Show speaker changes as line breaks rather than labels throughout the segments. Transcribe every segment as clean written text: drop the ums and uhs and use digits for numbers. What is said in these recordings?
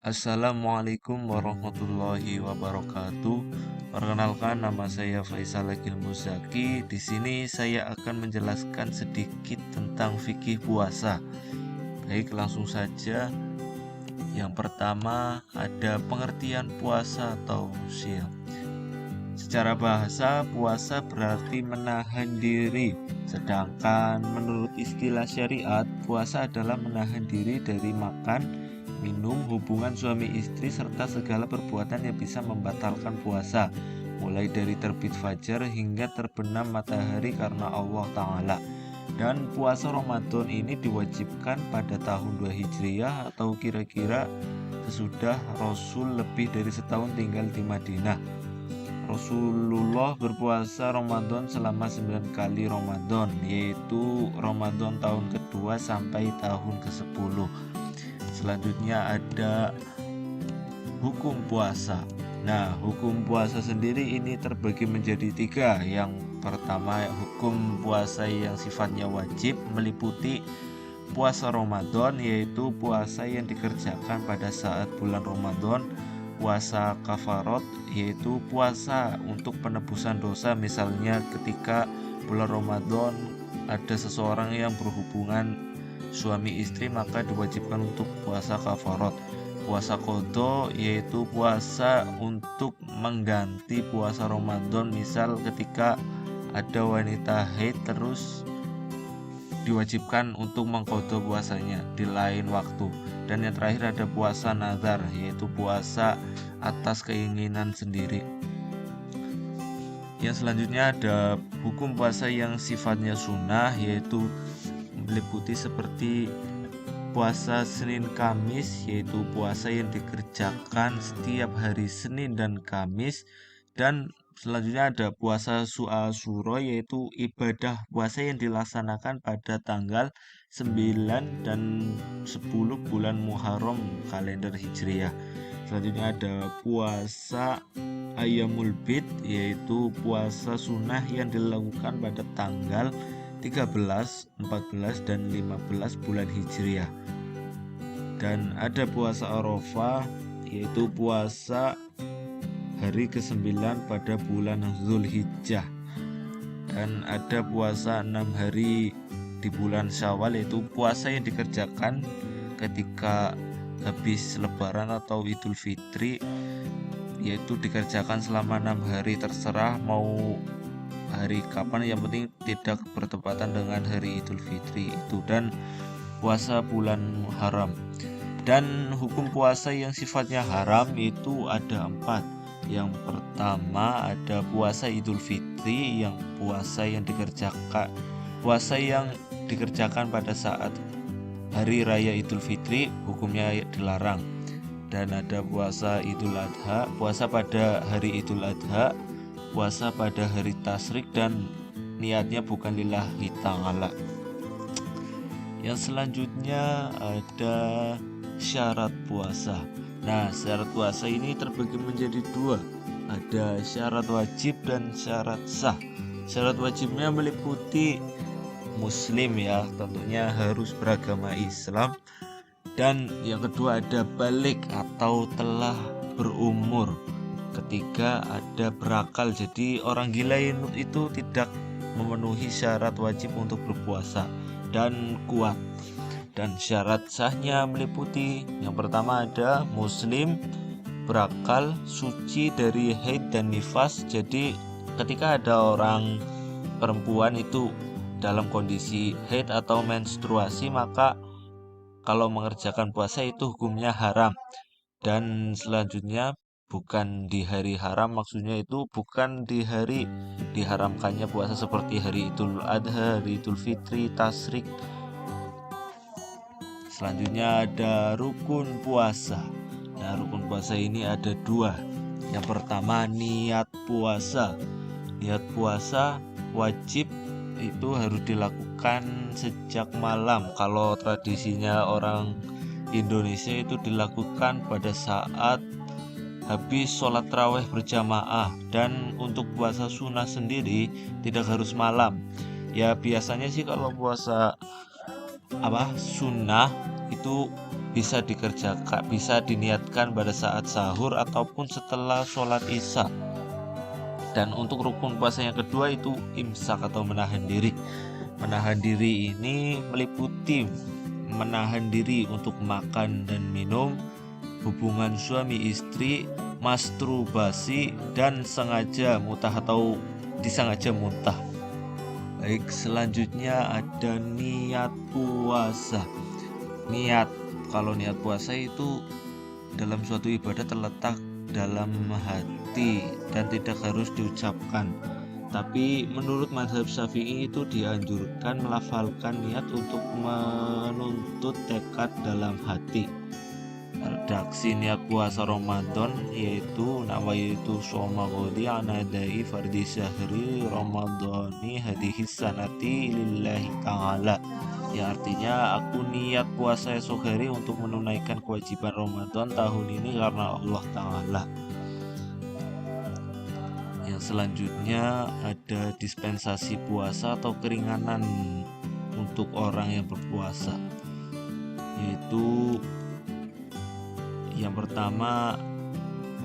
Assalamualaikum warahmatullahi wabarakatuh. Perkenalkan, nama saya Faisal Agil Muzaki. Di sini saya akan menjelaskan sedikit tentang fikih puasa. Baik, langsung saja. Yang pertama ada pengertian puasa atau syam. Secara bahasa, puasa berarti menahan diri. Sedangkan menurut istilah syariat, puasa adalah menahan diri dari makan, minum, hubungan suami istri, serta segala perbuatan yang bisa membatalkan puasa, mulai dari terbit fajar hingga terbenam matahari karena Allah Ta'ala. Dan puasa Ramadan ini diwajibkan pada tahun 2 Hijriah atau kira-kira sesudah Rasul lebih dari setahun tinggal di Madinah. Rasulullah berpuasa Ramadan selama 9 kali Ramadan, yaitu Ramadan tahun kedua sampai tahun ke-10. Selanjutnya ada hukum puasa. Nah, hukum puasa sendiri ini terbagi menjadi 3. Yang pertama, hukum puasa yang sifatnya wajib meliputi puasa Ramadan, yaitu puasa yang dikerjakan pada saat bulan Ramadan. Puasa kafarot, yaitu puasa untuk penebusan dosa. Misalnya ketika bulan Ramadan ada seseorang yang berhubungan suami istri, maka diwajibkan untuk puasa kafarot. Puasa qadha, yaitu puasa untuk mengganti puasa Ramadan. Misal ketika ada wanita haid, terus diwajibkan untuk mengqadha puasanya di lain waktu. Dan yang terakhir ada puasa nazar, yaitu puasa atas keinginan sendiri. Yang selanjutnya ada hukum puasa yang sifatnya sunnah, yaitu meliputi seperti puasa Senin Kamis, yaitu puasa yang dikerjakan setiap hari Senin dan Kamis. Dan selanjutnya ada puasa Asyura, yaitu ibadah puasa yang dilaksanakan pada tanggal 9 dan 10 bulan Muharram kalender Hijriah. Selanjutnya ada puasa Ayyamul Bid, yaitu puasa sunnah yang dilakukan pada tanggal 13, 14, dan 15 bulan Hijriah. Dan ada puasa Arafah, yaitu puasa hari ke-9 pada bulan Zulhijjah. Dan ada puasa 6 hari di bulan Syawal, yaitu puasa yang dikerjakan ketika habis Lebaran atau Idul Fitri, yaitu dikerjakan selama 6 hari, terserah mau hari kapan, yang penting tidak bertepatan dengan hari Idul Fitri itu. Dan puasa bulan haram. Dan hukum puasa yang sifatnya haram itu ada 4. Yang pertama ada puasa Idul Fitri, yang puasa yang dikerjakan pada saat hari raya Idul Fitri, hukumnya dilarang. Dan ada puasa Idul Adha, puasa pada hari Idul Adha, puasa pada hari tasyrik, dan niatnya bukan lillahi ta'ala. Yang selanjutnya ada syarat puasa. Nah, syarat puasa ini terbagi menjadi 2. Ada syarat wajib dan syarat sah. Syarat wajibnya meliputi muslim, ya, tentunya harus beragama Islam. Dan yang kedua ada balik atau telah berumur. Ketiga ada berakal, jadi orang gila itu tidak memenuhi syarat wajib untuk berpuasa. Dan kuat. Dan syarat sahnya meliputi yang pertama ada muslim, berakal, suci dari haid dan nifas. Jadi ketika ada orang perempuan itu dalam kondisi haid atau menstruasi, maka kalau mengerjakan puasa itu hukumnya haram. Dan selanjutnya bukan di hari haram, maksudnya itu bukan di hari diharamkannya puasa seperti hari Idul Adha, hari Idul Fitri, tasyrik. Selanjutnya ada rukun puasa. Nah, rukun puasa ini ada 2. Yang pertama niat puasa. Niat puasa wajib itu harus dilakukan sejak malam. Kalau tradisinya orang Indonesia itu dilakukan pada saat habis sholat raweh berjamaah. Dan untuk puasa sunnah sendiri tidak harus malam. Ya biasanya sih kalau puasa sunnah itu bisa dikerjakan, bisa diniatkan pada saat sahur ataupun setelah sholat isya. Dan untuk rukun puasa yang kedua itu imsak atau menahan diri. Menahan diri ini meliputi menahan diri untuk makan dan minum, hubungan suami istri, masturbasi, dan sengaja muntah atau disengaja muntah. Baik, selanjutnya ada niat puasa. Niat, kalau niat puasa itu dalam suatu ibadah terletak dalam hati dan tidak harus diucapkan. Tapi menurut mazhab Syafi'i itu dianjurkan melafalkan niat untuk menuntut tekad dalam hati. Redaksi niat puasa Ramadan yaitu nawaitu shoma ghadi anadai fardi syahri ramadhani hadhihi sanati lillahi ta'ala. Ya, artinya aku niat puasa esok hari untuk menunaikan kewajiban Ramadan tahun ini karena Allah Ta'ala. Yang selanjutnya ada dispensasi puasa atau keringanan untuk orang yang berpuasa, yaitu yang pertama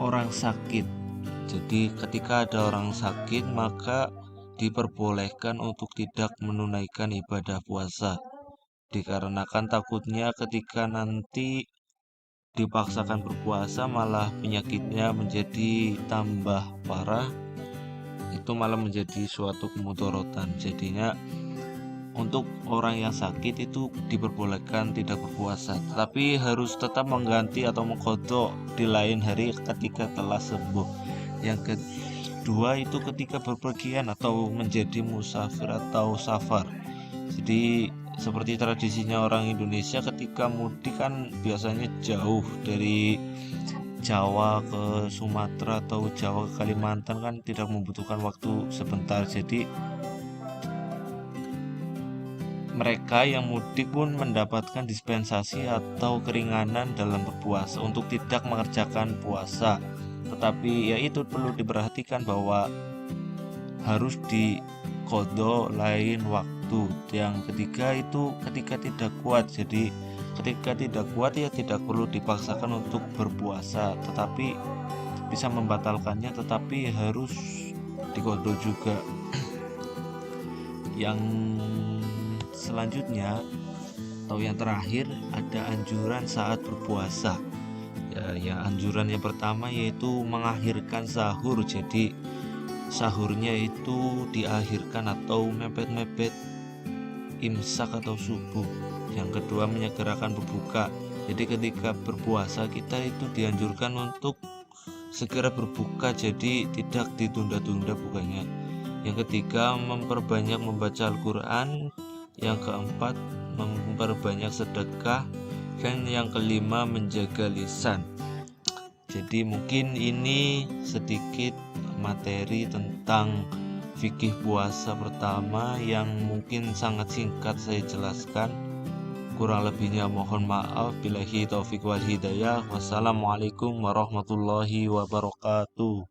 orang sakit. Jadi ketika ada orang sakit maka diperbolehkan untuk tidak menunaikan ibadah puasa, dikarenakan takutnya ketika nanti dipaksakan berpuasa malah penyakitnya menjadi tambah parah, itu malah menjadi suatu kemudorotan. Jadinya untuk orang yang sakit itu diperbolehkan tidak berpuasa, tapi harus tetap mengganti atau mengqadha di lain hari ketika telah sembuh. Yang kedua itu ketika berpergian atau menjadi musafir atau safar. Jadi seperti tradisinya orang Indonesia ketika mudik kan biasanya jauh dari Jawa ke Sumatera atau Jawa ke Kalimantan, kan tidak membutuhkan waktu sebentar. Jadi mereka yang mudik pun mendapatkan dispensasi atau keringanan dalam berpuasa untuk tidak mengerjakan puasa. Tetapi ya itu perlu diperhatikan bahwa harus diqadha lain waktu. Yang ketiga itu ketika tidak kuat. Jadi ketika tidak kuat ya tidak perlu dipaksakan untuk berpuasa, tetapi bisa membatalkannya, tetapi harus diqadha juga. Yang selanjutnya atau yang terakhir ada anjuran saat berpuasa. Ya, anjuran yang pertama yaitu mengakhirkan sahur. Jadi sahurnya itu diakhirkan atau mepet-mepet imsak atau subuh. Yang kedua menyegerakan berbuka. Jadi ketika berpuasa kita itu dianjurkan untuk segera berbuka, jadi tidak ditunda-tunda bukanya. Yang ketiga memperbanyak membaca Al-Quran. Yang keempat memperbanyak sedekah. Dan yang kelima menjaga lisan. Jadi mungkin ini sedikit materi tentang fikih puasa pertama yang mungkin sangat singkat saya jelaskan. Kurang lebihnya mohon maaf. Billahi taufiq wal hidayah. Wassalamualaikum warahmatullahi wabarakatuh.